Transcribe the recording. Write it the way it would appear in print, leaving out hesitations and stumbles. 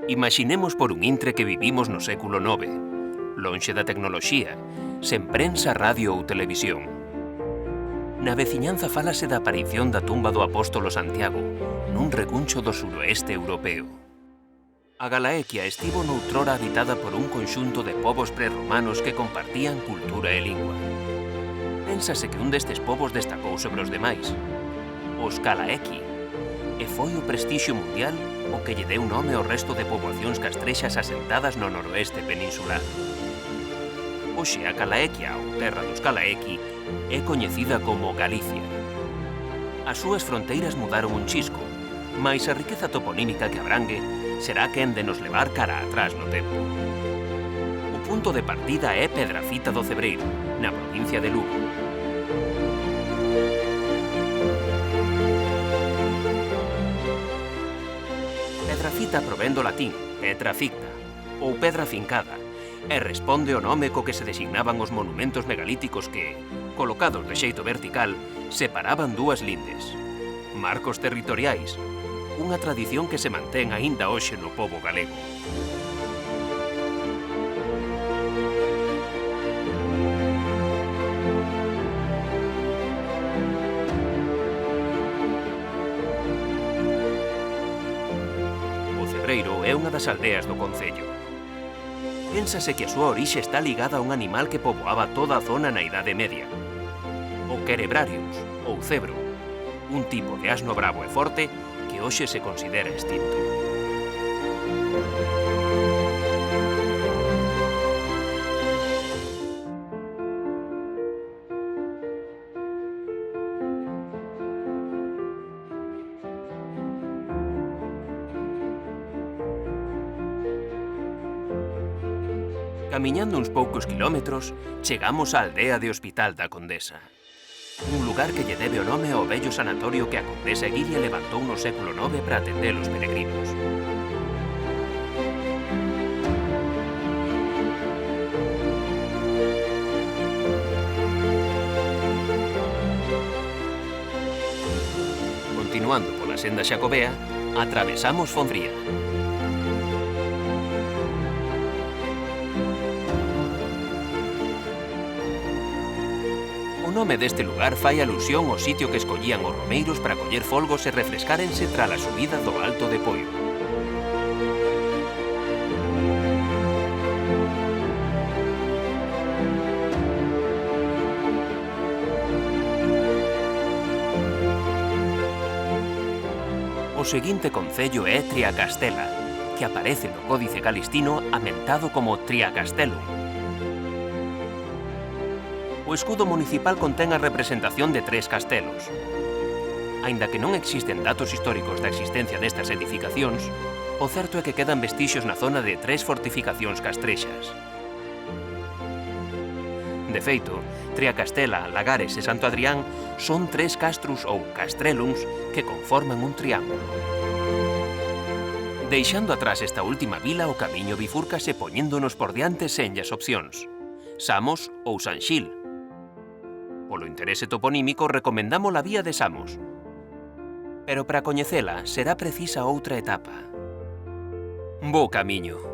Imaxinemos por un intre que vivimos no século IX, lonxe da tecnoloxía, sen prensa, radio ou televisión. Na veciñanza fálase da aparición da tumba do apóstolo Santiago, nun recuncho do suroeste europeo. A Galaequia estivo noutrora habitada por un conxunto de povos prerromanos que compartían cultura e lingua. Pénsase que un destes povos destacou sobre os demais, os Calaequi, e foi o prestixio mundial o que lle deu nome ao resto de poboacións castrexas asentadas no noroeste peninsular. Hoxe a Calaequia, ou terra dos Calaequi, é coñecida como Galicia. As súas fronteiras mudaron un chisco, mais a riqueza toponímica que abrangue será quen de nos levar cara atrás no tempo. O punto de partida é Pedrafita do Cebreiro, na provincia de Lugo. Pedrafita provén do latín petra ficta, ou pedra fincada, e responde ao nome co que se designaban os monumentos megalíticos que, colocados de xeito vertical, separaban dúas lindes. Marcos territoriais, unha tradición que se mantén aínda hoxe no pobo galego. O Cebreiro é unha das aldeas do concello. Pénsase que a súa orixe está ligada a un animal que poboaba toda a zona na Idade Media, o Querebrarius, ou cebro, un tipo de asno bravo e forte que hoxe se considera extinto. Camiñando uns poucos kilómetros, chegamos á aldea de Hospital da Condesa. Un lugar que lle debe o nome ao vello sanatorio que a condesa Eguilia levantou no século IX para atender os peregrinos. Continuando pola senda xacobea, atravesamos Fonfría. O nome deste lugar fai alusión ao sitio que escollían os romeiros para coller folgos e refrescárense tras a subida do Alto de Poio. O seguinte concello é Triacastela, que aparece no Códice Calistino amentado como Triacastellum. O escudo municipal contén a representación de 3 castelos. Aínda que non existen datos históricos da existencia destas edificacións, o certo é que quedan vestixios na zona de 3 fortificacións castrexas. De feito, Triacastela, Lagares e Santo Adrián son 3 castros ou castrelums que conforman un triángulo. Deixando atrás esta última vila, o camiño bifúrcase poñéndonos por diante senllas opcións: Samos ou Sanxil. Polo interese toponímico recomendamos a vía de Samos. Pero para coñecela será precisa outra etapa. Bo camiño.